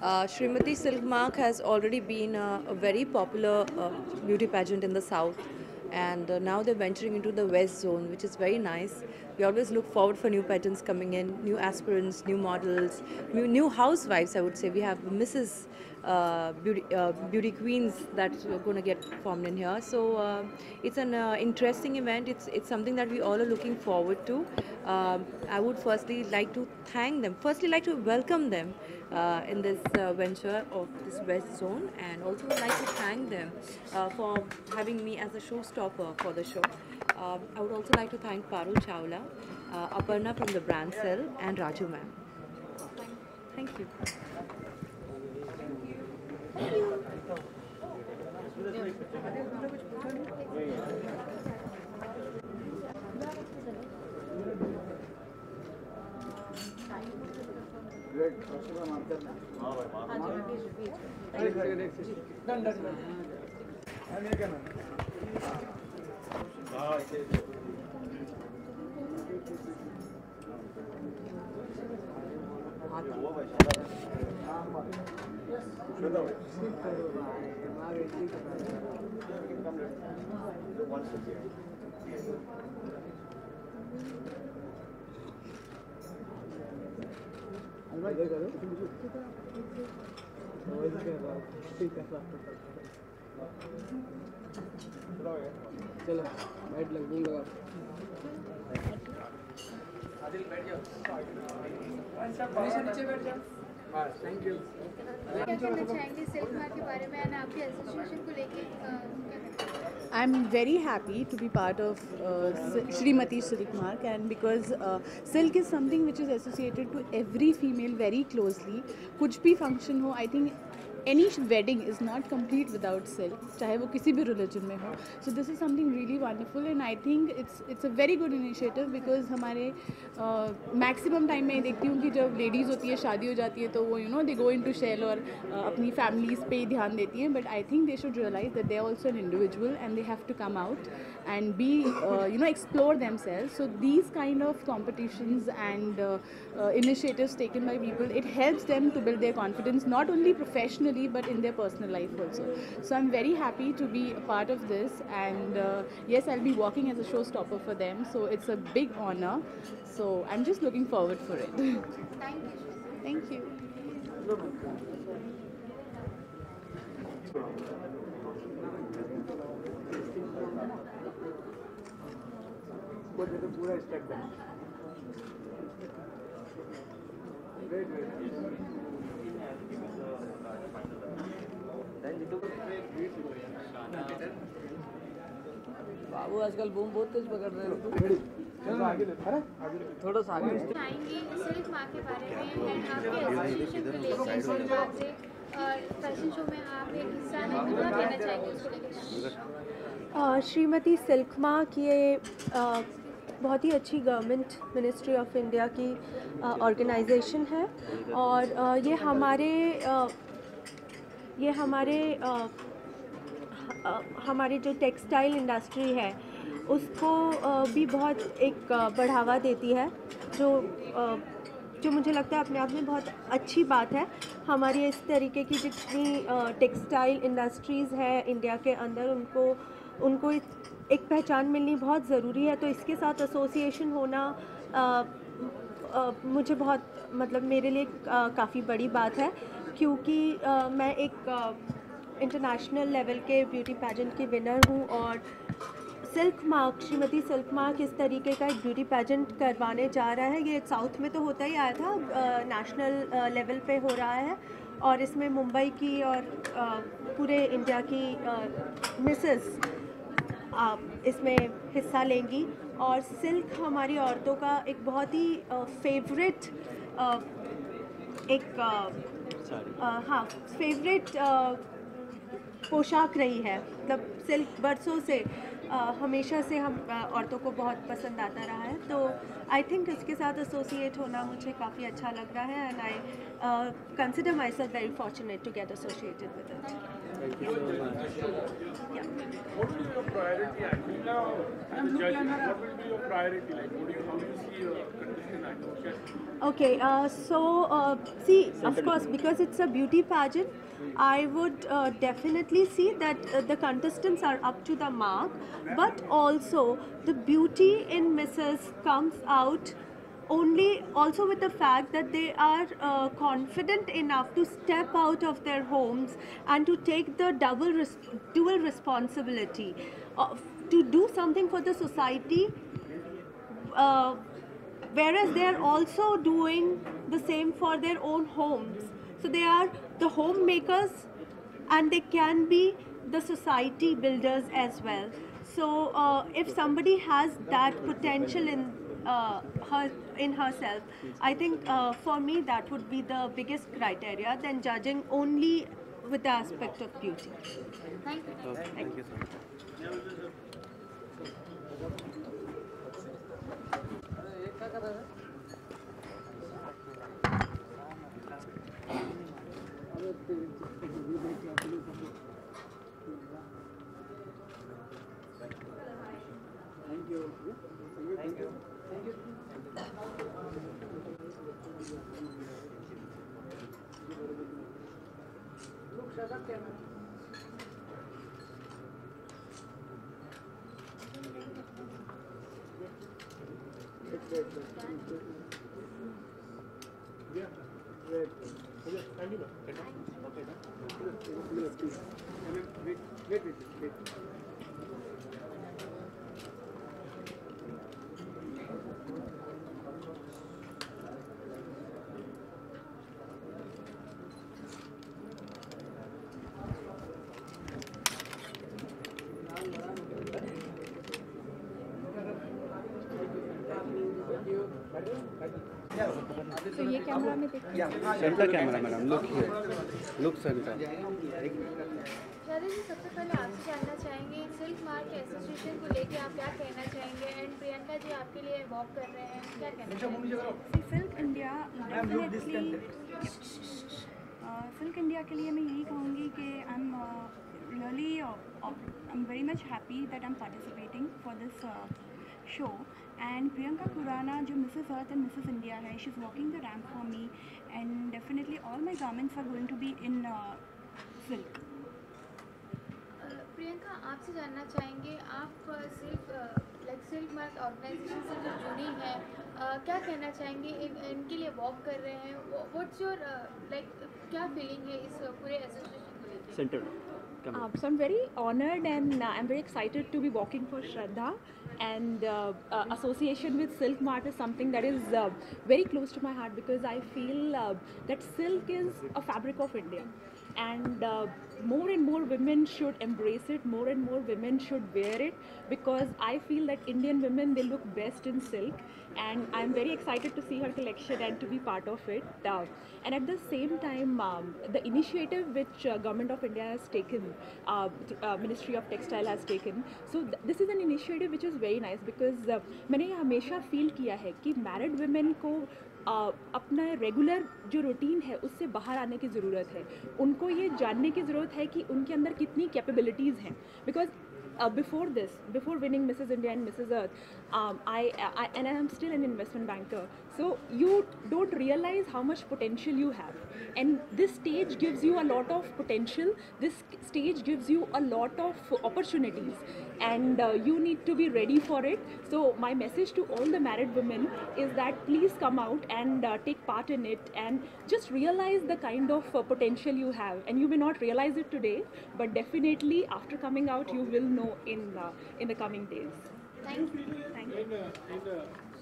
Srimati Silk Mark has already been a very popular beauty pageant in the south, and now they're venturing into the west zone, which is very nice. We always look forward for new pageants coming in, new aspirants, new models, new housewives. I would say we have Mrs. Beauty queens that are going to get formed in here. So it's an interesting event. It's something that we all are looking forward to. I would firstly like to thank them. Firstly, like to welcome them in this venture of this West Zone, and also would like to thank them for having me as a showstopper for the show. I would also like to thank Parul Chawla, Aparna from the brand cell, and Raju ma'am. Thank you. चलो बैठ लग लगा नीचे बैठ जाओ। Thank you. क्या कहना चाहेंगे सिल्क मार्क के बारे में और आपके एसोसिएशन को लेके? I'm very happy to be part of Srimati Silk Mark, and because silk is something which is associated to every female very closely. कुछ भी function हो, I think any wedding is not complete without silk, चाहे वो किसी भी religion में हो. So this is something really wonderful, and I think it's a very good initiative because हमारे maximum time में देखती हूँ कि जब ladies होती है, शादी हो जाती है, तो वो they go into shell और अपनी families पे ही ध्यान देती हैं. But I think they should realize that they are also an individual and they have to come out and be explore themselves. So these kind of competitions and initiatives taken by people, it helps them to build their confidence, not only professionally but in their personal life also. So I'm very happy to be a part of this, and yes, I'll be working as a showstopper for them, so it's a big honor. So I'm just looking forward for it. Thank you. Thank you. पूरा step है। बाबू आजकल boom बहुत तेज पकड़ रहे हैं। थोड़ा सा आगे चाहेंगे सिल्क मार्क के बारे में एंड आपके एसोसिएशन को लेके सिल्क मार्क से फैशन शो में आप एक हिस्सा हैं, तो क्या कहना चाहेंगे उसको लेकर? श्रीमती सिल्क मार्क ये बहुत ही अच्छी गवर्नमेंट मिनिस्ट्री ऑफ इंडिया की ऑर्गेनाइजेशन है, और ये हमारे जो टेक्सटाइल इंडस्ट्री है उसको भी बहुत एक बढ़ावा देती है, जो मुझे लगता है अपने आप में बहुत अच्छी बात है। हमारी इस तरीके की जितनी टेक्सटाइल इंडस्ट्रीज़ है इंडिया के अंदर, उनको एक पहचान मिलनी बहुत ज़रूरी है। तो इसके साथ एसोसिएशन होना मुझे बहुत मेरे लिए काफ़ी बड़ी बात है, क्योंकि मैं एक इंटरनेशनल लेवल के ब्यूटी पैजेंट की विनर हूँ, और silk mark, Shrimati silk mark इस तरीके का एक ब्यूटी पैजेंट करवाने जा रहा है। ये साउथ में तो होता ही आया था, नेशनल लेवल पे हो रहा है, और इसमें मुंबई की और पूरे इंडिया की मिसेस इसमें हिस्सा लेंगी। और सिल्क हमारी औरतों का एक बहुत ही फेवरेट पोशाक रही है। सिल्क बरसों से हमेशा से हम औरतों को बहुत पसंद आता रहा है, तो आई थिंक इसके साथ एसोसिएट होना मुझे काफ़ी अच्छा लग रहा है, and I consider myself very fortunate to get associated with it. Thank you so much. What will be your priority actually now as a judge? What will be your priority? Like, how do you see a contestant acting? Okay, see, of course, because it's a beauty pageant, I would definitely see that the contestants are up to the mark, but also the beauty in Mrs. comes out only also with the fact that they are confident enough to step out of their homes and to take the dual responsibility to do something for the society, uh, whereas they are also doing the same for their own homes. So they are the homemakers and they can be the society builders as well. So if somebody has that potential in herself, I think for me that would be the biggest criteria than judging only with the aspect of beauty. Thank you. Okay, thank you so much. तो ये camera में देखिए। Center camera, madam. Look here. Look center. Radha ji, सबसे पहले आपसे जानना चाहेंगे silk mark association को लेके आप क्या कहना चाहेंगे, एंड प्रियंका जी आपके लिए वॉक कर रहे हैं, क्या कहना चाहेंगे? Silk India definitely silk India के लिए मैं यही कहूँगी कि I am really I am very much happy that I am participating for this show. And Priyanka Khurana, जो Mrs. Earth and Mrs. India है, she's walking the ramp for me, and definitely all my garments are going to be in silk. Priyanka, आपसे जानना चाहेंगे, आप silk mark organisation से जो जुड़ी हैं, क्या कहना चाहेंगे, इनके लिए वॉक कर रहे हैं, व्हाट्स योर क्या फीलिंग है इस पूरे एसोसिएशन को लेकर? Center. So I'm very honored and I'm very excited to be walking for Shraddha, and association with Silk Mart is something that is very close to my heart, because I feel that silk is a fabric of India, and more women should embrace it, more and more women should wear it, because I feel that Indian women, they look best in silk, and I'm very excited to see her collection and to be part of it. And at the same time, the initiative which Government of India has taken, Ministry of Textile has taken, so this is an initiative which is very nice, because मैंने ये हमेशा feel किया है कि married women को अपना regular जो routine है उससे बाहर आने की ज़रूरत है. उनको ये जानने की ज़रूरत है कि उनके अंदर कितनी कैपेबिलिटीज़ हैं, because before winning Mrs. India and Mrs. Earth, and I am still an investment banker. So you don't realize how much potential you have, and this stage gives you a lot of potential. This stage gives you a lot of opportunities, and you need to be ready for it. So my message to all the married women is that please come out and take part in it, and just realize the kind of potential you have. And you may not realize it today, but definitely after coming out you will know in the coming days. Thank you. Thank you. In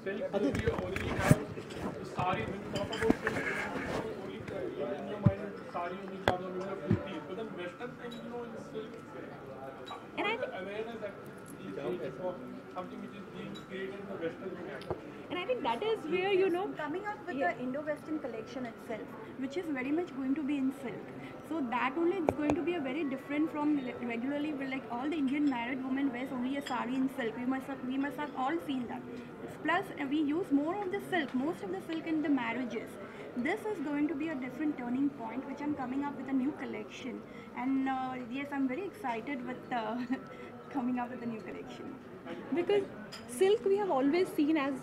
silk, we only have the sari. When you talk about silk, only in your mind sari only comes on beauty. But then Western things, in silk, And I the awareness that these days for something which is being created in the Western United. And I think that is where, you know, Coming up with the Indo-Western collection itself, which is very much going to be in silk. So that only is going to be a very different from regularly, like all the Indian married women wears only a sari in silk. We must have all seen that. Plus, we use more of the silk, most of the silk in the marriages. This is going to be a different turning point, which I'm coming up with a new collection. And yes, I'm very excited with coming up with a new collection. because silk we have always seen as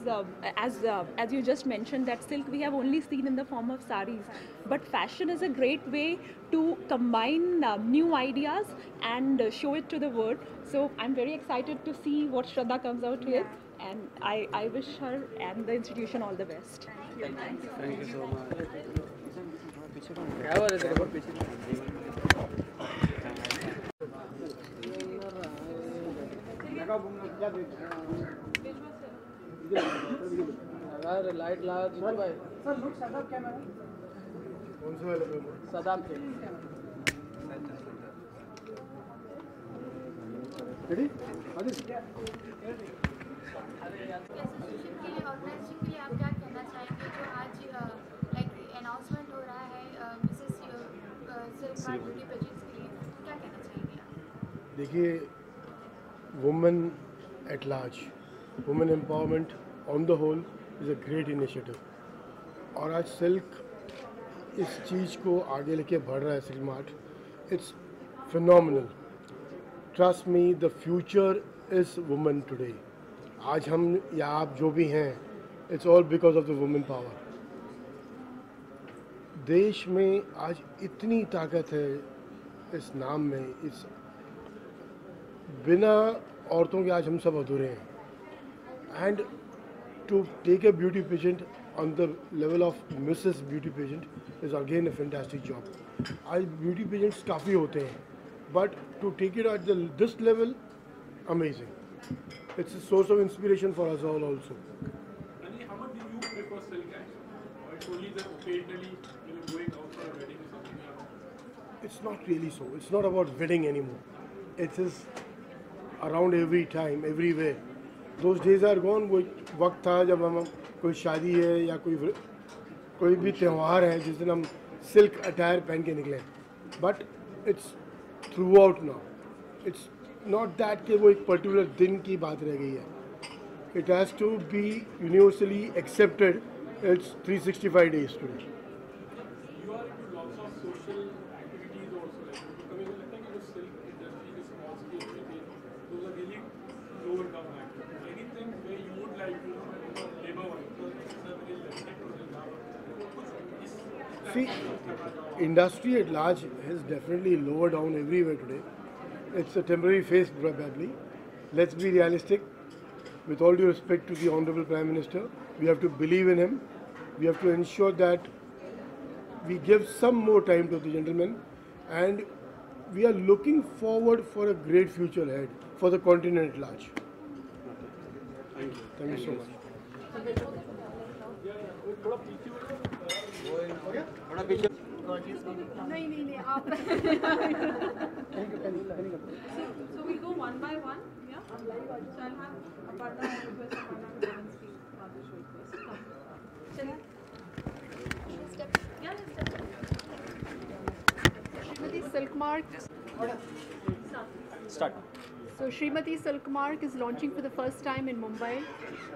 you just mentioned, that silk we have only seen in the form of saris, but fashion is a great way to combine new ideas and show it to the world. So I'm very excited to see what Shraddha comes out with, and I wish her and the institution all the best. Thank you so much. क्या हो रहा है तेरे को पीछे? अगर light ला जीतू भाई सदाम थे एसोसिएशन के लिए ऑर्गेनाइजेशन के लिए आप क्या कहना चाहेंगे जो आज लाइक अनाउंसमेंट हो रहा है Mrs Silk Mart beauty pageants के लिए, क्या कहना चाहेंगे आप? देखिए, women at large, women empowerment on the whole is a great initiative. और आज सिल्क इस चीज़ को आगे लेके बढ़ रहा है, silk mart, it's phenomenal. Trust me, the future is women today. आज हम या आप जो भी हैं, it's all because of the women power. देश में आज इतनी ताकत है इस नाम में, इस बिना औरतों के आज हम सब अधूरे हैं। And to take a beauty pageant on the level of Mrs beauty pageant is again a fantastic job. आज ब्यूटी पेजेंट्स काफ़ी होते हैं, but to take it at this level, amazing. It's a source of inspiration for us all also. And how much do you prefer silk actually? Or it's only just occasionally when you're going out for a wedding or something like that? It's not really so. It's not about wedding anymore. It is around every time, everywhere. Those days are gone. वो वक्त था जब हम कोई शादी है या कोई भी त्यौहार है जिस दिन हम सिल्क अटायर पहन के निकले। But it's throughout now. It's not that कि वो एक पर्टिकुलर दिन की बात रह गई है। It has to be universally accepted. It's 365 days today. You are into lots of social activities also. Like, कभी कभी लगता है कि जो silk industry के small scale में थे, those are really lower down actually. Anything where you would like to labor one, because it's a very limited process. See, industry at large has definitely lowered down everywhere today. It's a temporary phase probably. Let's be realistic. With all due respect to the Honorable Prime Minister, we have to believe in him. We have to ensure that we give some more time to the gentleman, and we are looking forward for a great future ahead for the continent at large. Thank you. Thank you so much. नहीं आप So we'll go one by one. Yeah. So I'll have Aparna request Aparna to go and speak. Rajesh request. Come. Yeah, let's step. Srimati Silk Mark. Start. So Srimati Silk Mark is launching for the first time in Mumbai,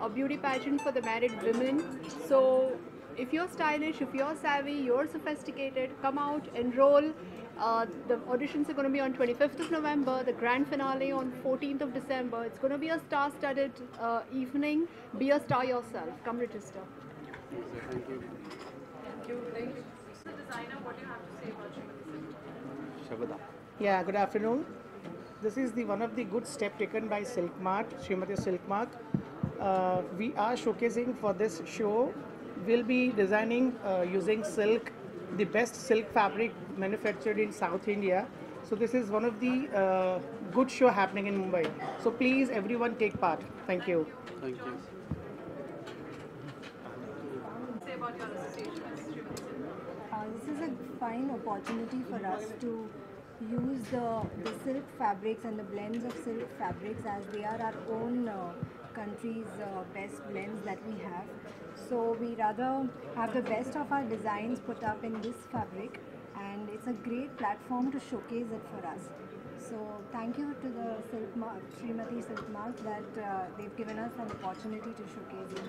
a beauty pageant for the married women. So if you're stylish, if you're savvy, you're sophisticated, come out, enroll. The auditions are going to be on 25th of November, the grand finale on 14th of December. It's going to be a star-studded evening. Be a star yourself. Come register. Thank you. Thank you. So designer, what do you have to say about Srimati Silk? Shabada. Yeah, good afternoon. This is one of the good step taken by Silk Mart, Srimati Silk Mark. We are showcasing for this show. We'll be designing using silk, the best silk fabric manufactured in South India. So this is one of the good show happening in Mumbai. So please, everyone take part. Thank you. Thank you. Say about your association with Srimati Silk. This is a fine opportunity for us to use the silk fabrics and the blends of silk fabrics as they are our own country's best blends that we have. So we rather have the best of our designs put up in this fabric, and it's a great platform to showcase it for us. So thank you to the Silk Mark, Srimati Silk Mark, that they've given us an opportunity to showcase it.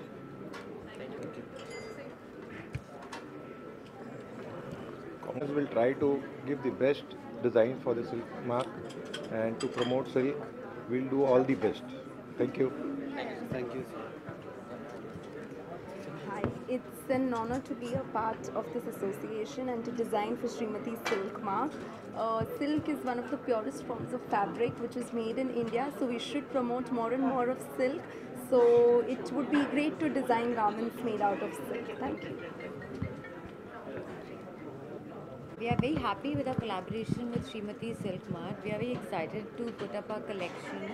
Congress will try to give the best design for the Silk Mark, and to promote silk, we'll do all the best. Thank you. Thank you. Hi, it's an honor to be a part of this association and to design for Srimati Silk Mark. Silk is one of the purest forms of fabric which is made in India, so we should promote more and more of silk. So it would be great to design garments made out of silk. Thank you. We are very happy with our collaboration with Srimati Silk Mart. We are very excited to put up our collection,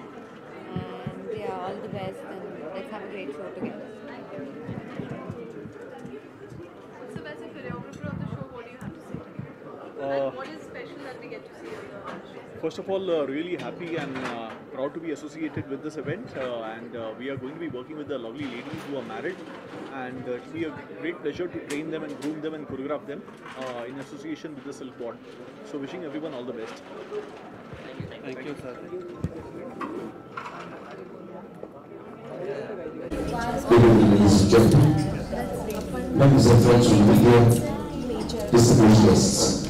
and yeah, all the best, and let's have a great show together. So as a choreographer of the show, what do you have to say? And what is special that we get to see on the show? First of all, really happy and proud to be associated with this event, and we are going to be working with the lovely ladies who are married, and it will be a great pleasure to train them and groom them and choreograph them in association with the Silk Board. So wishing everyone all the best. Thank you, sir. Good evening, ladies and gentlemen, members and friends from the media, distinguished guests.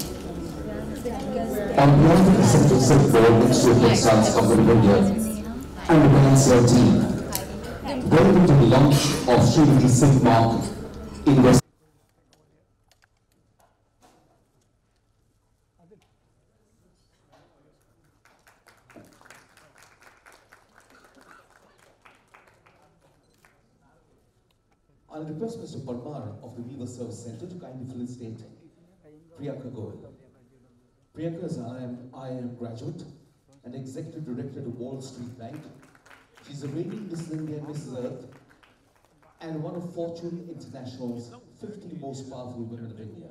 On behalf of the Central Silk Board, Ministry of Textiles Company of India, and the Peninsula team, welcome to the launch of Srimati Silk Mark in West. I'll request Mr. Parmar of the Weaver Service Center to kindly felicitate Priyanka Goel. Priyanka is an IIM graduate and Executive Director to Wall Street Bank. She's a reigning Mrs. India and Mrs. Earth, and one of Fortune International's 50 most powerful women of India.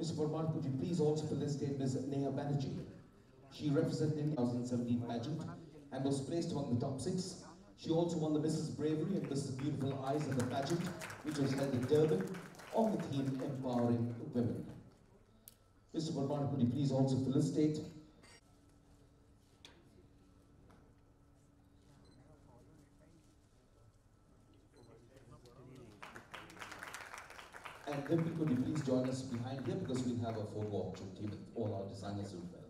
Mr. Parmar, could you please also felicitate Ms. Neha Banerjee? She represented the 2017 pageant and was placed among the top 6. She also won the Mrs. Bravery and Mrs. Beautiful Eyes of the pageant, which was held in Durban, on the theme Empowering Women. Mr. Parmar, could you please also felicitate and Dimple, could you please join us behind here, because we'll have a photo opportunity with all our designers as well.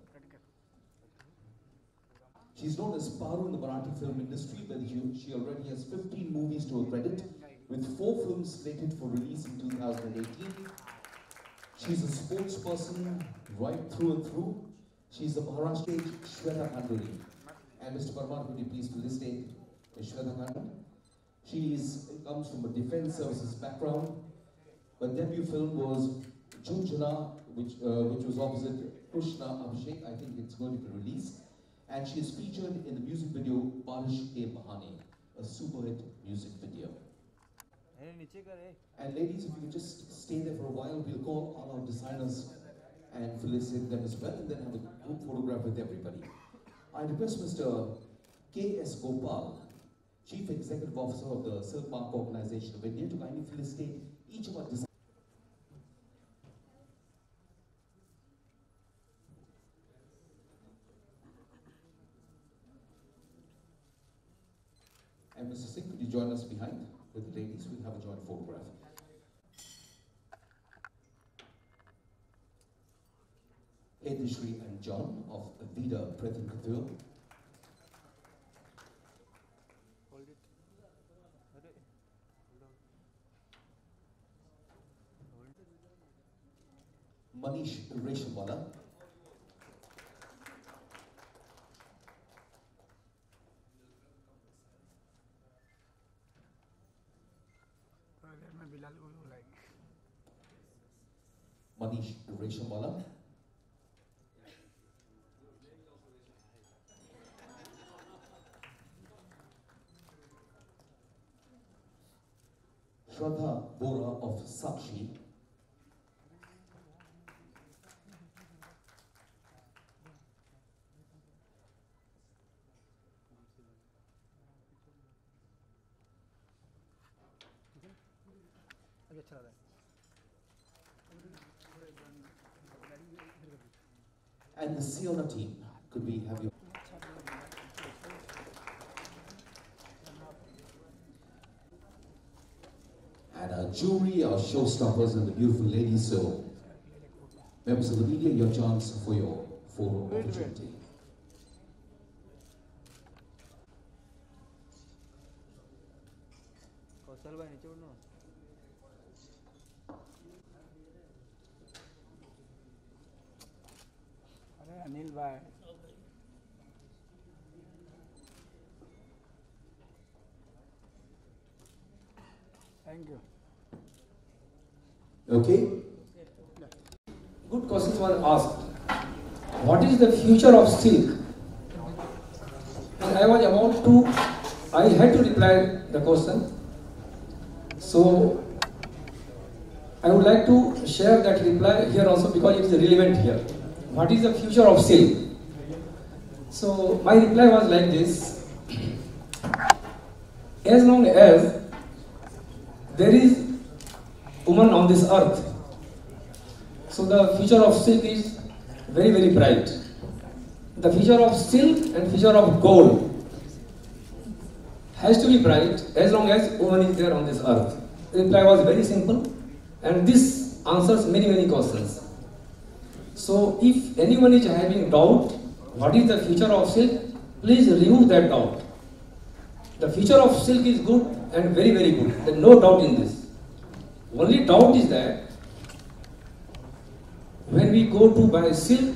She's known as Paru in the Marathi film industry, where she already has 15 movies to her credit, with 4 films slated for release in 2018. She's a sports person right through and through. She's the Maharashtra Shweta Khanduri. And Mr. Parmar, could you please felicitate Shweta Khanduri? She comes from a defense services background. Her debut film was Junjana, which was opposite Krishna Abhishek. I think it's going to be released. And she is featured in the music video Barish Ke Bahane, a super hit music video. And ladies, if you could just stay there for a while, we'll call all our designers and felicitate them as well, and then have a group photograph with everybody. I request Mr. K.S. Gopal, Chief Executive Officer of the Silk Mark Organization of India, to kindly felicitate each of our designers. And Mr. Singh, could you join us behind with the ladies? We'll have a joint photograph. Edishri and John of Vida Prethen Couture. Manish Reshamwala. Manish Reshamwala. Shraddha Bora of Sakshi. And the Siona team, could we have you? And our jury, our showstoppers, and the beautiful ladies. So, members of the media, your chance for your photo opportunity. कौशल भाई नीचे उड़ना अरे अनिल भाई thank you Okay. Good questions were asked. What is the future of silk? And I was about to, I had to reply the question. So I would like to share that reply here also because it is relevant here. What is the future of silk? So my reply was like this. As long as there is woman on this earth, so the future of silk is very, very bright. The future of silk and future of gold has to be bright as long as woman is there on this earth. The reply was very simple, and this answers many, many questions. So if anyone is having doubt, what is the future of silk, please remove that doubt. The future of silk is good and very, very good. There is no doubt in this. Only doubt is that when we go to buy silk,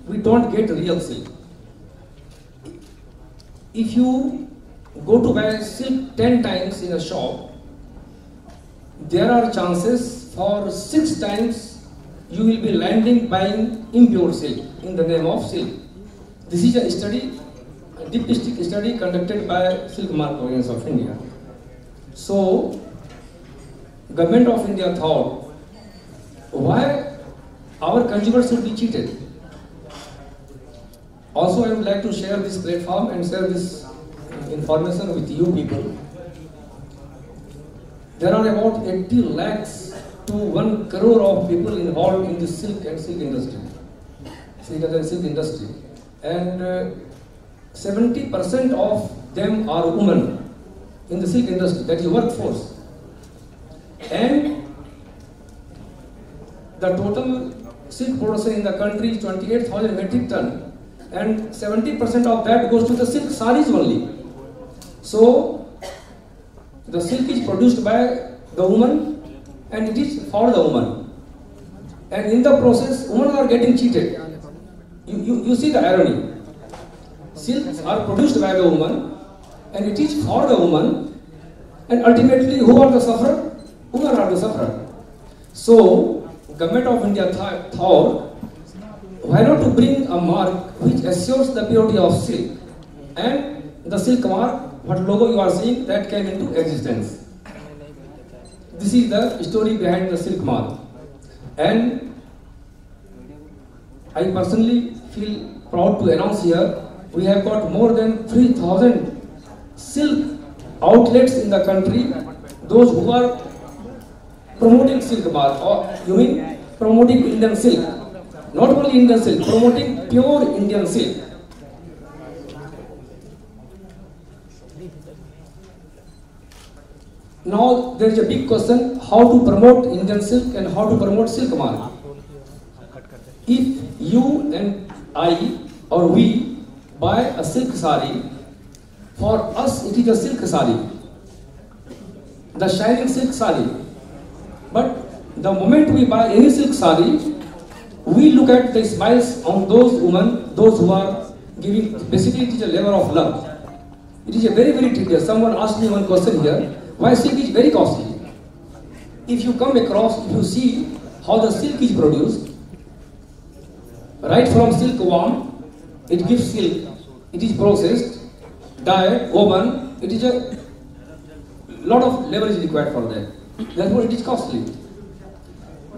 we don't get real silk. If you go to buy silk 10 times in a shop, there are chances for 6 times you will be landing buying impure silk in the name of silk. This is a study, a deep study conducted by Silk Mark Alliance of India. So, Government of India thought, why our consumers should be cheated? Also, I would like to share this platform and share this information with you people. There are about 80 lakhs to 1 crore of people involved in the silk and silk industry, silk industry, and 70% of them are women in the silk industry, that is workforce. And the total silk production in the country is 28,000 metric ton, and 70% of that goes to the silk sarees only. So the silk is produced by the woman and it is for the woman, and in the process women are getting cheated. You see the irony. Silks are produced by the woman and it is for the woman, and ultimately who are the sufferer? Women are the sufferer. So Government of India thought, why not to bring a mark which assures the purity of silk, and the silk mark, what logo you are seeing, that came into existence. This is the story behind the silk mark, and I personally feel proud to announce here, we have got more than 3,000 silk outlets in the country, those who are promoting silk mark, or you mean promoting Indian silk, not only Indian silk, promoting pure Indian silk. Now there is a big question, how to promote Indian silk and how to promote silk mark. If you and I or we buy a silk sari, for us it is a silk sari, the shining silk sari. But the moment we buy any silk sari, we look at the smiles on those women, those who are giving, basically it is a labor of love. It is a very, very tedious. Someone asked me one question here, why silk is very costly? If you come across, if you see how the silk is produced, right from silkworm, it gives silk, it is processed, dyed, woven, it is a lot of labor is required for that. Therefore it is costly.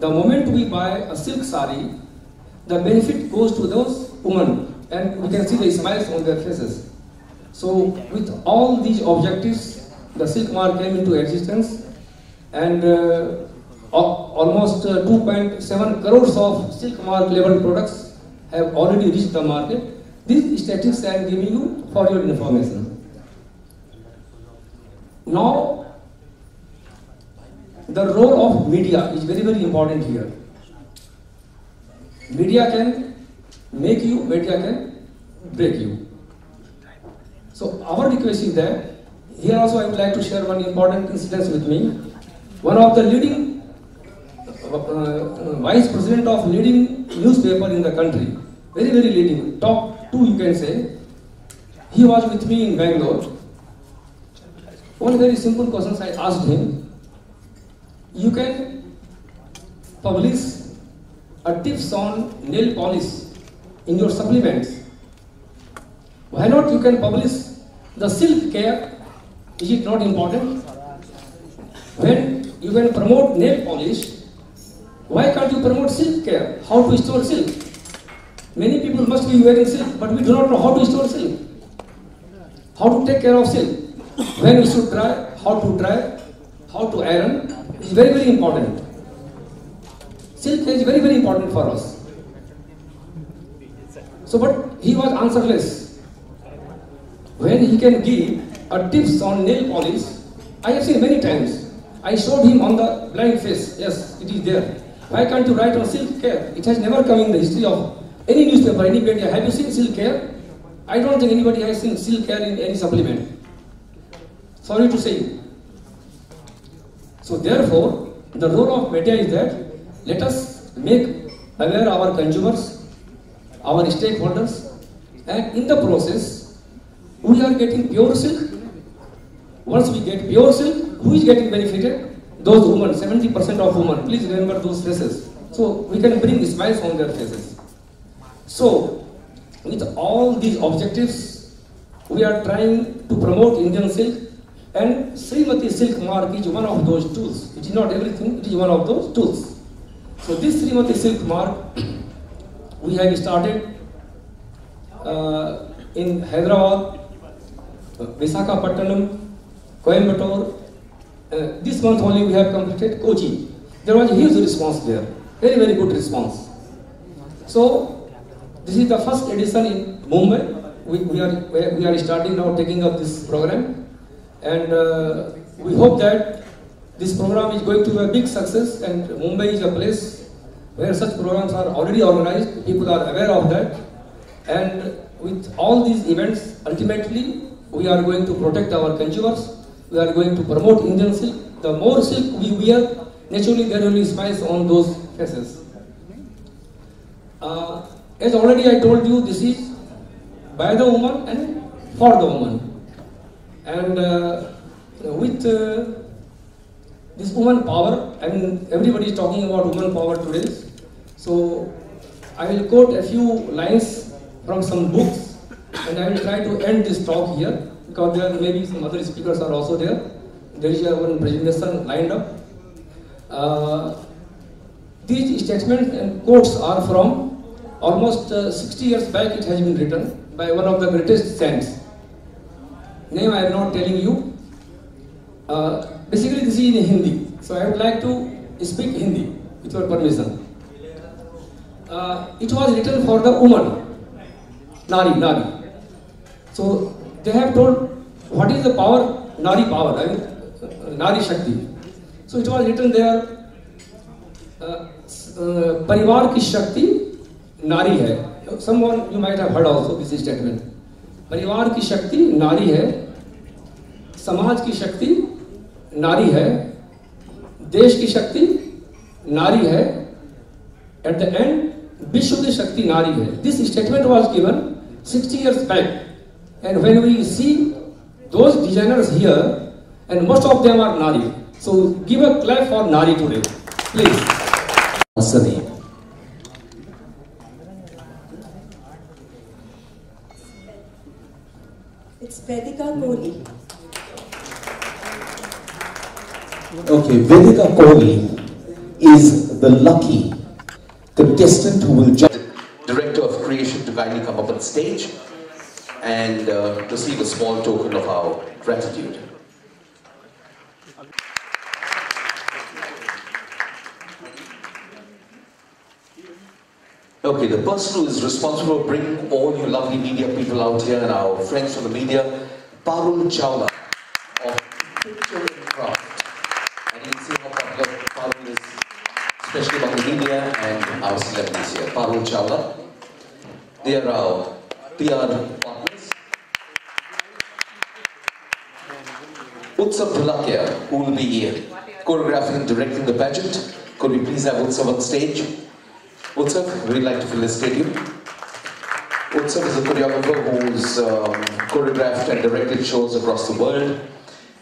The moment we buy a silk sari, the benefit goes to those women, and we can see the smiles on their faces. So with all these objectives, the Silk Mart came into existence, and almost 2.7 crores of Silk Mart labeled products have already reached the market. These statistics I am giving you for your information. Now, the role of media is very, very important here. Media can make you, media can break you. So our request is that, here also I would like to share one important incident with me. One of the leading vice president of leading newspaper in the country, very, very leading, top 2 you can say, he was with me in Bangalore. One very simple question I asked him: you can publish a tips on nail polish in your supplements. Why not you can publish the silk care? Is it not important? When you can promote nail polish, why can't you promote silk care? How to store silk? Many people must be wearing silk, but we do not know how to store silk. How to take care of silk? When we should dry, how to iron, is very, very important. Silk is very, very important for us. So, but he was answerless. When he can give a tips on nail polish, I have seen many times. I showed him on the blind face, yes, it is there. Why can't you write on silk care? It has never come in the history of any newspaper, any media. Have you seen silk care? I don't think anybody has seen silk care in any supplement. Sorry to say. So therefore, the role of media is that let us make aware our consumers, our stakeholders, and in the process, we are getting pure silk. Once we get pure silk, who is getting benefited? Those women, 70% of women. Please remember those faces. So we can bring smiles on their faces. So, with all these objectives, we are trying to promote Indian silk, and Srimati Silk Mark is one of those tools. It is not everything, it is one of those tools. So this Srimati Silk Mark, we have started in Hyderabad, Visakhapatnam, Coimbatore. This month only we have completed Kochi. There was a huge response there, very, very good response. So this is the first edition in Mumbai. We are starting now taking up this program. And we hope that this program is going to be a big success, and Mumbai is a place where such programs are already organized, people are aware of that. And with all these events, ultimately, we are going to protect our consumers, we are going to promote Indian silk. The more silk we wear, naturally there will be smiles on those faces. As already I told you, this is by the woman and for the woman. And with this woman power, I mean, everybody is talking about woman power today. So I will quote a few lines from some books, and I will try to end this talk here, because there may be some other speakers are also there. There is one presentation lined up. These statements and quotes are from almost 60 years back. It has been written by one of the greatest saints. Name I am not telling you. Basically this is in Hindi, so I would like to speak Hindi with your permission. It was written for the woman, Nari. So they have told what is the power, Nari power, I mean, Nari Shakti. So it was written there, Parivar ki Shakti Nari hai. Someone you might have heard also this statement. परिवार की शक्ति नारी है, समाज की शक्ति नारी है, देश की शक्ति नारी है, at the end विश्व की शक्ति नारी है. This statement was given 60 years back, and when we see those designers here, and most of them are Nari. So give a clap for Nari today, please. Asani. It's Vedika Kohli. Okay, Vedika Kohli is the lucky contestant who will judge. Director of Creation to kindly come up on stage and receive a small token of our gratitude. Okay, the person who is responsible for bringing all you lovely media people out here and our friends from the media, Parul Chawla of Picture and Craft. And you can see how popular Parul is, especially among the media and our celebrities here. Parul Chawla. They are our PR partners. Utsav Dholakia, who will be choreographing and directing the pageant. Could we please have Utsav on stage? Utsav, we'd like to felicitate you. Utsav is a choreographer who's choreographed and directed shows across the world,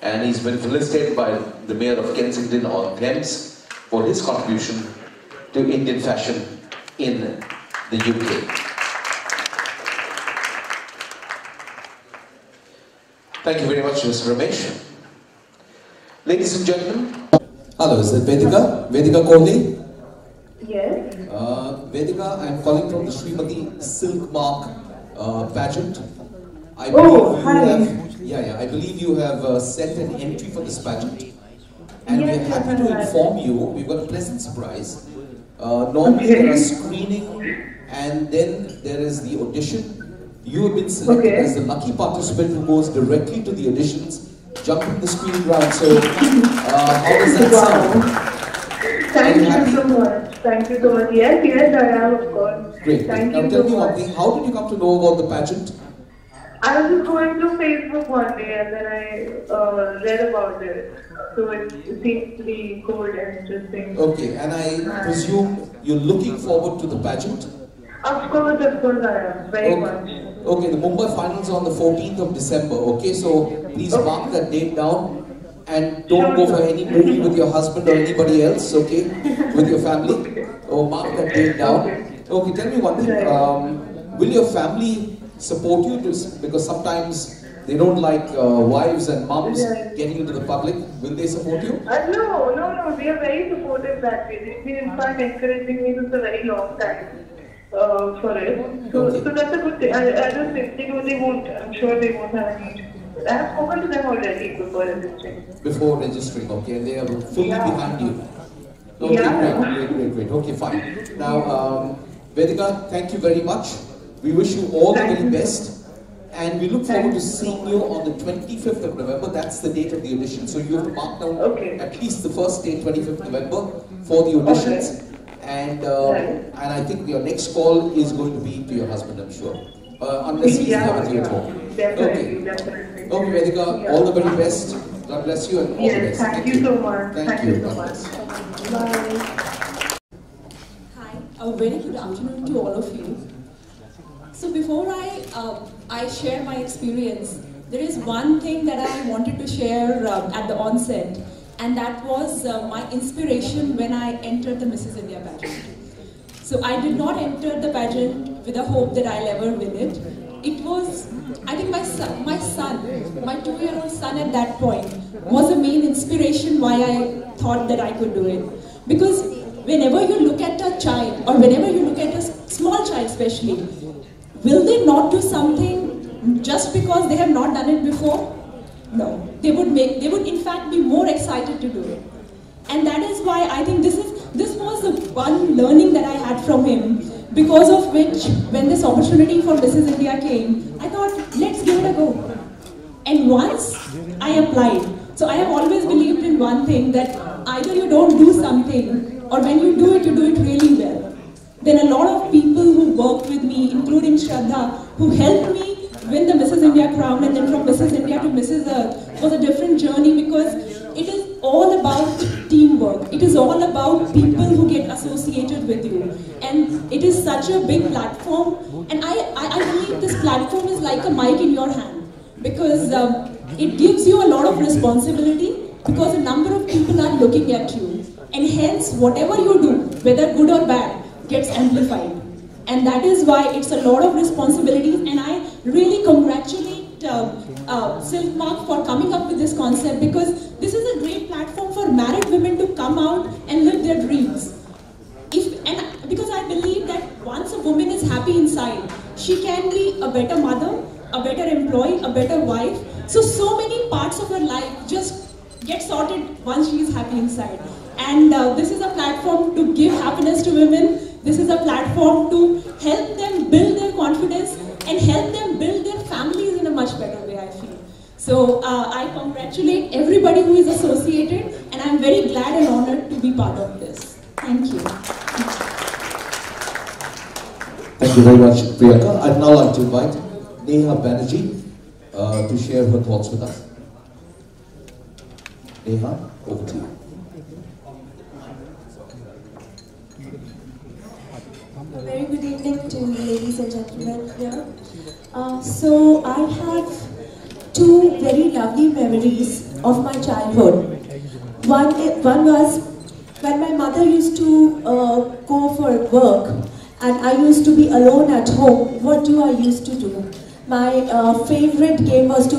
and he's been felicitated by the Mayor of Kensington on Thames for his contribution to Indian fashion in the UK. Thank you very much, Mr. Ramesh. Ladies and gentlemen. Hello, is it Vedika? Vedika Kohli? Yes. Vedika, I'm calling from the Srimati Silk Mark pageant. I believe you have sent an entry for this pageant. And we're happy to inform you, we've got a pleasant surprise. Normally there are screening and then there is the audition. You have been selected as the lucky participant who goes directly to the auditions, jumping the screen ground. So, how does that sound? Thank you so much. Thank you so much. Yes, I am, of course. Great. Thank now you tell so me one much. thing, how did you come to know about the pageant? I was just going through Facebook one day and then I read about it. So it seems to be cool and interesting. Okay, and I presume you're looking forward to the pageant? Of course I am. Very much. Okay, the Mumbai finals are on the 14th of December, okay? So please mark that date down and don't go for any movie with your husband or anybody else, okay? With your family. Oh, mark that date down. Okay, tell me one thing. Will your family support you? Because sometimes they don't like wives and moms getting into the public. Will they support you? No. They are very supportive that way. They've been in fact encouraging me since a very long time. For it. So that's a good thing. I don't think they won't, I'm sure they won't have any issues. I have spoken to them already before registering. Before registering, okay, and they are fully behind you. Okay, great. Okay, fine. Now, Vedika, thank you very much. We wish you all the very best. And we look forward to seeing you on the 25th of November. That's the date of the audition. So you have to mark down at least the first date, 25th November, for the auditions. And I think your next call is going to be to your husband, I'm sure. Unless he's there with you at home. Definitely. Okay, Vedika, all the very best. God bless you and all the best. Thank you so much. Thank you so much. Bye. Hi, a very good afternoon to all of you. So before I share my experience, there is one thing that I wanted to share at the onset, and that was my inspiration when I entered the Mrs. India pageant. So I did not enter the pageant with a hope that I'll ever win it. It was, I think my son, my 2-year-old son at that point was the main inspiration why I thought that I could do it. Because whenever you look at a child, or whenever you look at a small child especially, will they not do something just because they have not done it before? No. They would in fact be more excited to do it. And that is why I think this was the one learning that I had from him, because of which when this opportunity for Mrs. India came, I thought, let's give it a go. And once I applied, so I have always believed in one thing, that either you don't do something, or when you do it really well. Then a lot of people who worked with me, including Shraddha, who helped me win the Mrs. India crown, and then from Mrs. India to Mrs. Earth was a different journey, because it is all about teamwork. It is all about people who get associated with you. And it is such a big platform. And I believe this platform is like a mic in your hand, because it gives you a lot of responsibility, because a number of people are looking at you. And hence, whatever you do, whether good or bad, gets amplified. And that is why it's a lot of responsibilities, and I really congratulate Silk Mark for coming up with this concept, because this is a great platform for married women to come out and live their dreams. Because I believe that once a woman is happy inside, she can be a better mother, a better employee, a better wife. So many parts of her life just get sorted once she is happy inside. And this is a platform to give happiness to women, this is a platform to help them build their confidence and help them build their families in a much better way, I feel. So I congratulate everybody who is associated, and I'm very glad and honored to be part of this. Thank you. Thank you very much, Priyanka. I'd now like to invite Neha Banerjee to share her thoughts with us. Neha, over to you. A very good evening to ladies and gentlemen here. So I have two very lovely memories of my childhood. One was when my mother used to go for work and I used to be alone at home. What do I used to do? My favorite game was to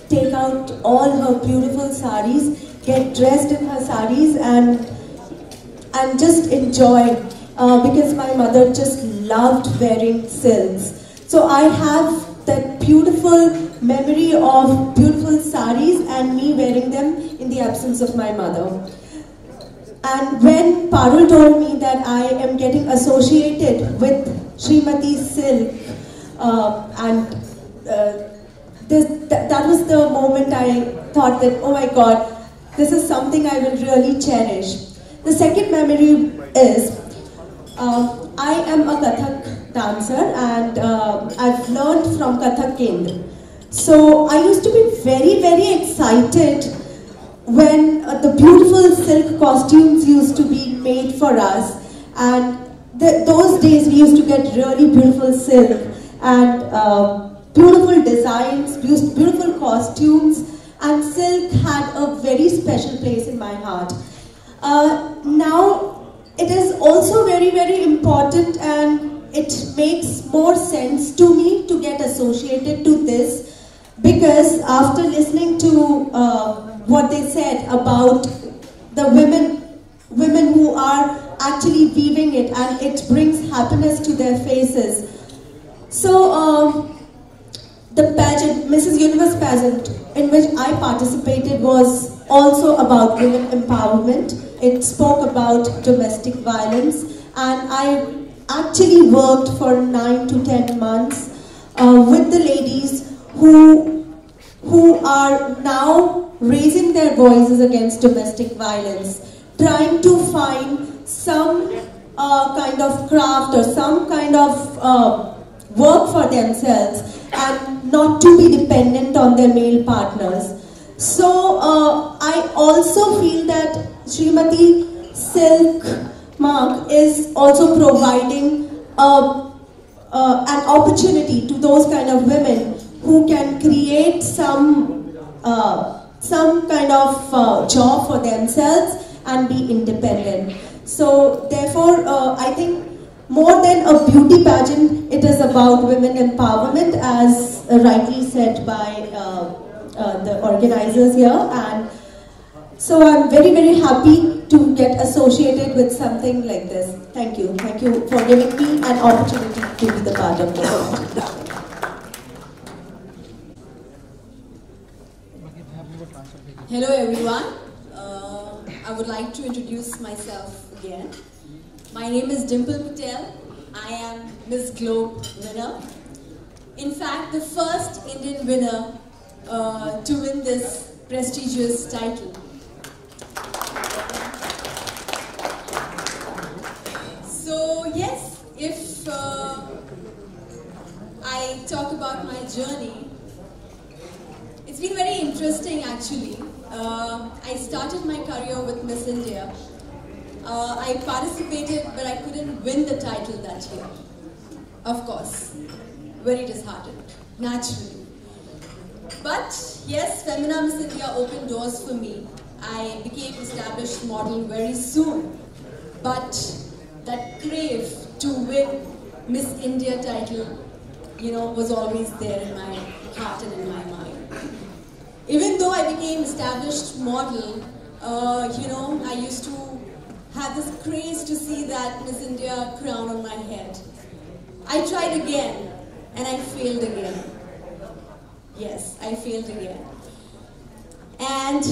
take out all her beautiful saris, get dressed in her saris and just enjoy because my mother just loved wearing silks. So I have that beautiful memory of beautiful saris and me wearing them in the absence of my mother. And when Parul told me that I am getting associated with Srimati Silk, that was the moment I thought that, oh my God, this is something I will really cherish. The second memory is, I am a Kathak dancer and I've learned from Kathak Kendra. So I used to be very, very excited when the beautiful silk costumes used to be made for us, and those days we used to get really beautiful silk and beautiful designs, beautiful costumes, and silk had a very special place in my heart. Now it is also very, very important, and it makes more sense to me to get associated to this, because after listening to what they said about the women who are actually weaving it, and it brings happiness to their faces. So the pageant, Mrs. Universe pageant, in which I participated, was also about women empowerment. It spoke about domestic violence, and I actually worked for 9 to 10 months with the ladies who are now raising their voices against domestic violence, trying to find some kind of craft or some kind of work for themselves and not to be dependent on their male partners. So I also feel that Srimati Silk Mark is also providing an opportunity to those kind of women who can create some kind of job for themselves and be independent. So therefore, I think more than a beauty pageant, it is about women empowerment, as rightly said by the organizers here. And so I'm very, very happy to get associated with something like this. Thank you. Thank you for giving me an opportunity to be the part of this. Hello everyone. I would like to introduce myself again. My name is Dimple Patel. I am Miss Globe winner. In fact, the first Indian winner to win this prestigious title. So yes, if I talk about my journey, it's been very interesting actually. I started my career with Miss India. I participated, but I couldn't win the title that year. Of course, very disheartened, naturally. But yes, Femina Miss India opened doors for me. I became established model very soon. But that crave to win Miss India title, was always there in my heart and in my mind. Even though I became established model, I used to have this craze to see that Miss India crown on my head. I tried again, and I failed again. Yes, I failed again. And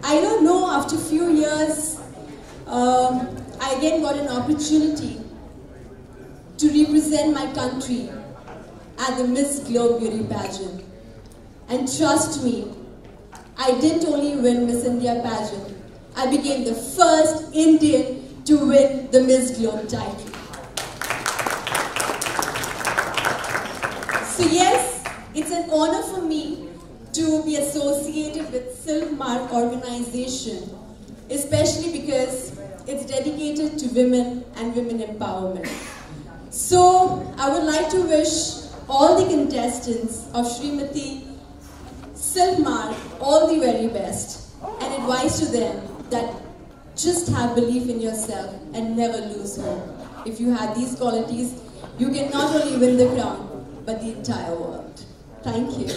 I don't know, after a few years, I again got an opportunity to represent my country at the Miss Globe Beauty Pageant. And trust me, I didn't only win Miss India pageant, I became the first Indian to win the Miss Globe title. So yes, it's an honor for me to be associated with Silk Mark organization, especially because it's dedicated to women and women empowerment. So I would like to wish all the contestants of Srimati Silk Mark all the very best and advise to them that just have belief in yourself and never lose hope. If you have these qualities, you can not only win the crown, but the entire world. Thank you.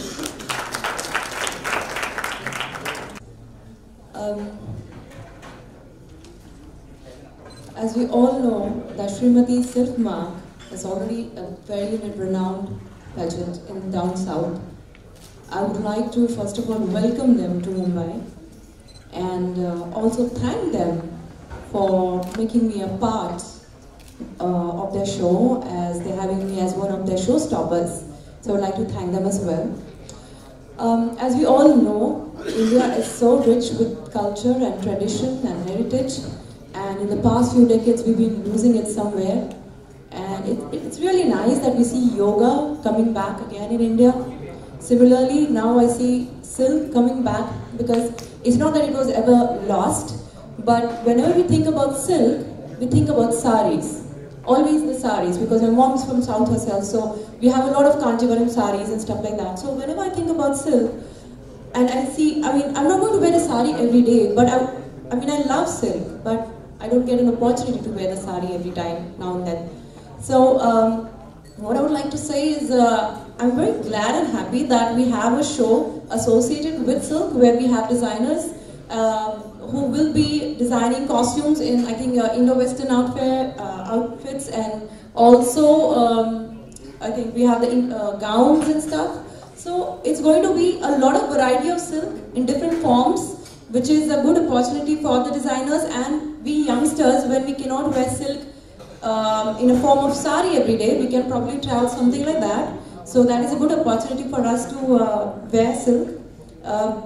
As we all know, that Srimati Silk Mark is already a very renowned pageant in down south. I would like to first of all welcome them to Mumbai and also thank them for making me a part of their show, as they're having me as one of their showstoppers. So I would like to thank them as well. As we all know, India is so rich with culture and tradition and heritage, and in the past few decades we've been losing it somewhere. And it's really nice that we see yoga coming back again in India. Similarly, now I see silk coming back, because it's not that it was ever lost, but whenever we think about silk, we think about saris. Always the saris, because my mom's from South herself, so we have a lot of Kanchivaram saris and stuff like that. So whenever I think about silk, and I see, I mean, I'm not going to wear a sari every day, but I mean, I love silk, but I don't get an opportunity to wear the sari every time, now and then. So what I would like to say is, I'm very glad and happy that we have a show associated with silk, where we have designers who will be designing costumes in, I think, Indo-Western outfits, and also I think we have the gowns and stuff. So it's going to be a lot of variety of silk in different forms, which is a good opportunity for the designers and we youngsters. When we cannot wear silk in a form of sari every day, we can probably try out something like that. So that is a good opportunity for us to wear silk.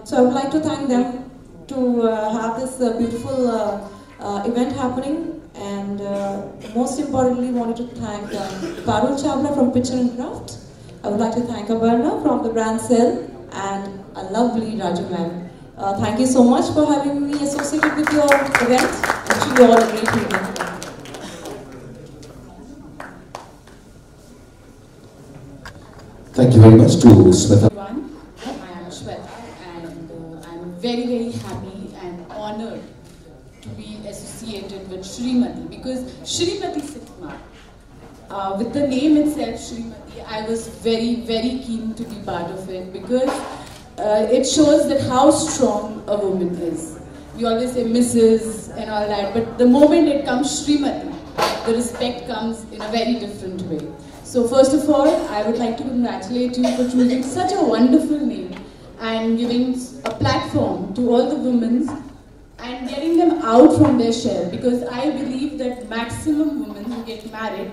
So I would like to thank them to have this beautiful event happening, and most importantly wanted to thank Parul Chawla from Picture and Craft. I would like to thank Abarna from the brand Cell, and a lovely Raju ma'am. Thank you so much for having me associated with your event. Wishing you all a great evening. Thank you very much to Sweta. Everyone, I am Shweta, and I'm very, very happy and honored to be associated with Srimati, because Srimati Silk Mark, with the name itself, Srimati, I was very, very keen to be part of it, because it shows that how strong a woman is. We always say Mrs. and all that, but the moment it comes Srimati, the respect comes in a very different way. So first of all, I would like to congratulate you for choosing such a wonderful name and giving a platform to all the women and getting them out from their shell, because I believe that maximum women who get married,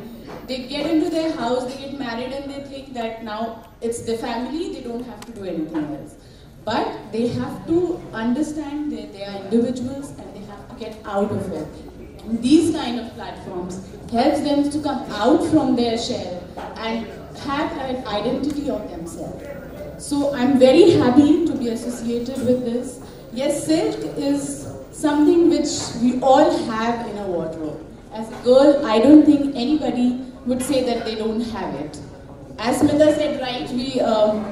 they get into their house, they get married and they think that now it's their family, they don't have to do anything else. But they have to understand that they are individuals and they have to get out of it. These kind of platforms helps them to come out from their shell and have an identity of themselves. So I'm very happy to be associated with this. Yes, silk is something which we all have in our wardrobe. As a girl, I don't think anybody would say that they don't have it. As Smita said, right,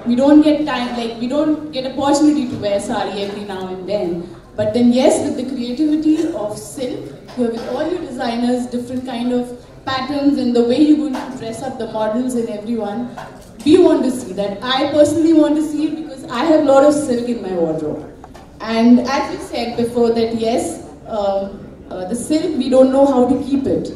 we don't get time, like we don't get opportunity to wear sari every now and then. But then yes, with the creativity of silk, with all your designers, different kind of patterns and the way you're going to dress up the models and everyone, we want to see that. I personally want to see it because I have a lot of silk in my wardrobe. And as you said before that yes, the silk, we don't know how to keep it.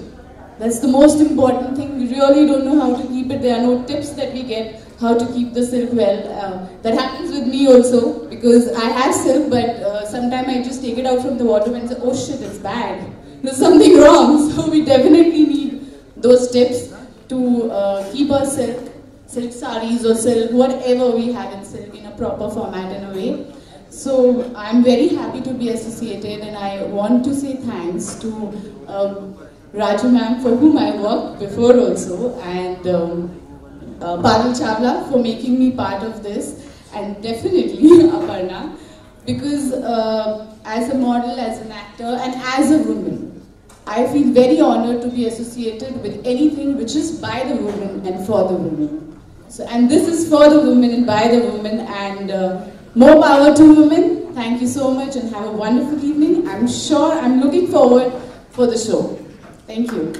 That's the most important thing. We really don't know how to keep it. There are no tips that we get how to keep the silk well. That happens with me also, because I have silk, but sometimes I just take it out from the wardrobe and say, oh shit, it's bad. There's something wrong. So we definitely need those tips. to keep our silk sarees or silk, whatever we have in silk, in a proper format in a way. So I'm very happy to be associated, and I want to say thanks to Raju ma'am, for whom I worked before also, and Parul Chawla for making me part of this, and definitely Aparna, because as a model, as an actor, and as a woman, I feel very honored to be associated with anything which is by the women and for the women. So, and this is for the women and by the women, and more power to women. Thank you so much and have a wonderful evening. I'm looking forward for the show. Thank you.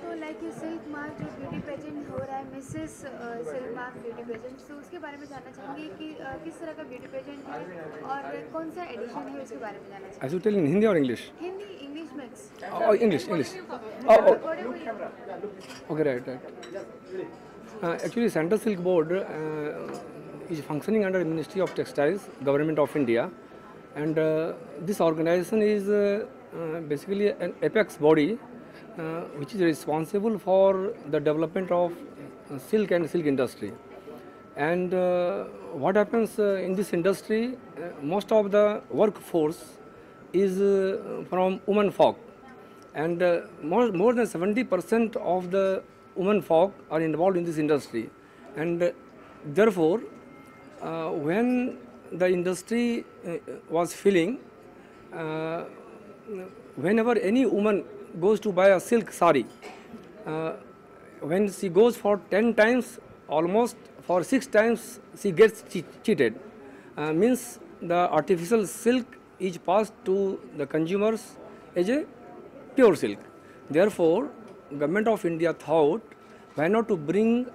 तो like ये Silk Mark जो beauty pageant हो रहा है Mrs Silk Mark beauty pageant, तो उसके बारे में जानना चाहेंगे कि किस तरह का ब्यूटी पेजेंट है और कौन सा एडिशन है, उसके बारे में जानना चाहेंगे। As you tell in Hindi or English? Hindi English mix. Oh, English. Okay, right. Actually, Center Silk Board is functioning under Ministry of Textiles, Government of India, and this organization is basically an apex body which is responsible for the development of silk and silk industry. And what happens in this industry, most of the workforce is from women folk, and more than 70% of the women folk are involved in this industry. And therefore, when the industry was filling, whenever any woman goes to buy a silk sari, when she goes for 10 times, almost for 6 times she gets cheated. Means the artificial silk is passed to the consumers as a pure silk. Therefore, Government of India thought, why not to bring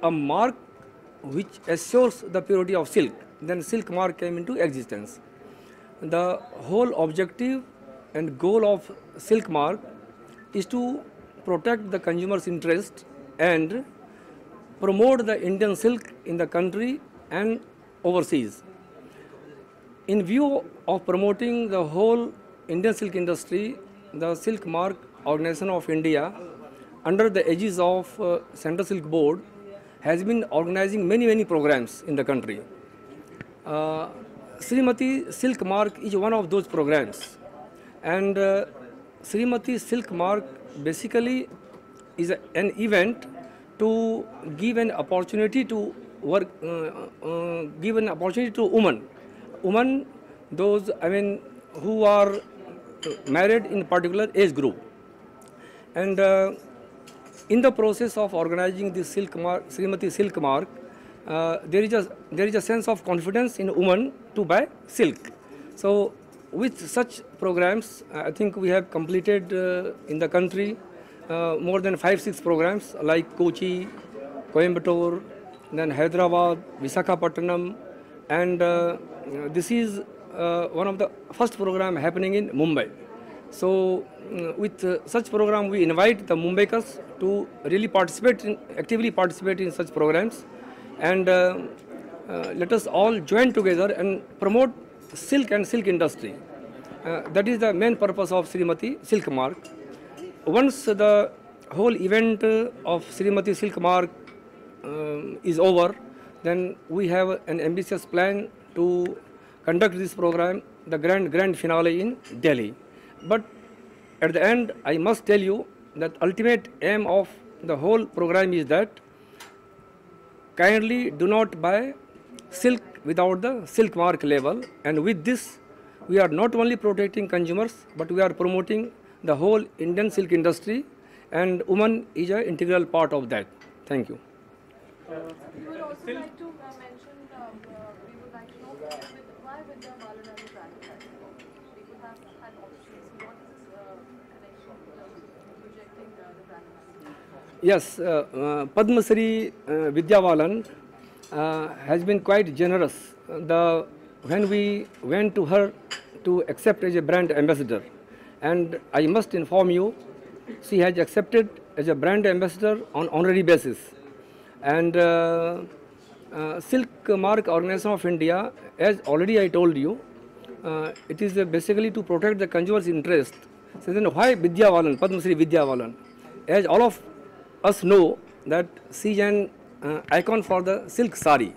a mark which assures the purity of silk. Then silk mark came into existence. The whole objective and goal of silk mark is to protect the consumer's interest and promote the Indian silk in the country and overseas. In view of promoting the whole Indian silk industry, the Silk Mark Organization of India, under the aegis of Central Silk Board, has been organizing many programs in the country. Srimati Silk Mark is one of those programs, and Srimati Silk Mark basically is an event to give an opportunity to work, give an opportunity to women, those who are married in particular age group. And in the process of organizing this Silk Mark, Srimati Silk Mark, there is a sense of confidence in women to buy silk. So with such programs, I think we have completed in the country more than 5-6 programs like Kochi, Coimbatore, then Hyderabad, Visakhapatnam, and this is one of the first program happening in Mumbai. So with such program, we invite the Mumbaikars to really actively participate in such programs, and let us all join together and promote silk and silk industry. That is the main purpose of Srimati Silk Mark. Once the whole event of Srimati Silk Mark is over, then we have an ambitious plan to conduct this program, the grand finale in Delhi. But at the end, I must tell you that ultimate aim of the whole program is that kindly do not buy silk without the silk mark label, and with this we are not only protecting consumers, but we are promoting the whole Indian silk industry, and woman is an integral part of that. Thank you. We would also like to mention, we would like to know why Vidya Balanani brand? We could have had options. What is this connection projecting the brand? Yes, Padma Shri Vidya Balan has been quite generous. When we went to her to accept as a brand ambassador, and I must inform you, she has accepted as a brand ambassador on honorary basis. And Silk Mark Organization of India, as already I told you, it is basically to protect the consumer's interest. So then why Vidya Balan, Padma Shri Vidya Balan? As all of us know that she is an icon for the silk sari.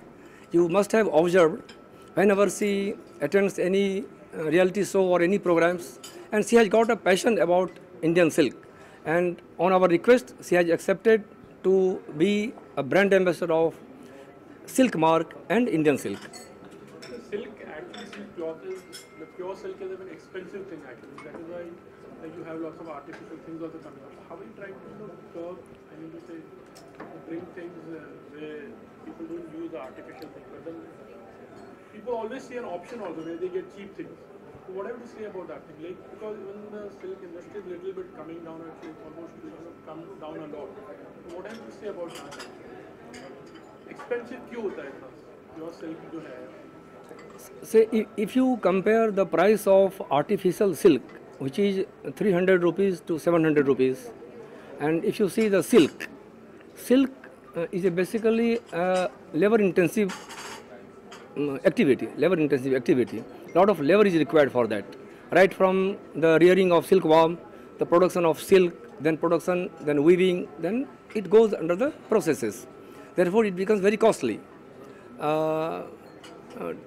You must have observed whenever she attends any reality show or any programs, and she has got a passion about Indian silk. And on our request, she has accepted to be a brand ambassador of Silk Mark and Indian silk. Silk, actually, silk cloth is, the pure silk is a very expensive thing actually. That is why you have lots of artificial things also coming up. How are you trying to curb, bring things where people don't use the artificial thing, but then people always see an option also where they get cheap things. So what have you to say about that thing? Like, because even the silk industry is a little bit coming down, actually almost come down a lot. So what have you to say about that? Expensive क्यों होता है इतना? Your silk जो है. Say, if you compare the price of artificial silk, which is 300 rupees to 700 rupees, and if you see the silk is basically a labor-intensive activity, labor-intensive activity. Lot of labor is required for that. Right from the rearing of silkworm, the production of silk, then production, then weaving, then it goes under the processes. Therefore, it becomes very costly.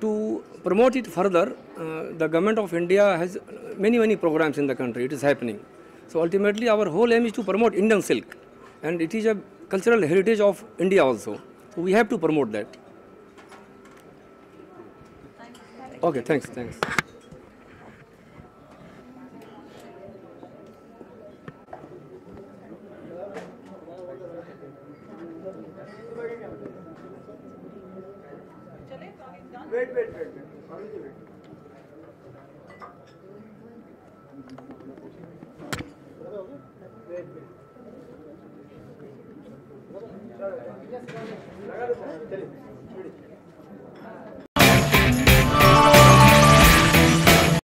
To promote it further, the government of India has many programs in the country. It is happening. So ultimately, our whole aim is to promote Indian silk, and it is a cultural heritage of India also. So we have to promote that. Okay, thanks. Wait.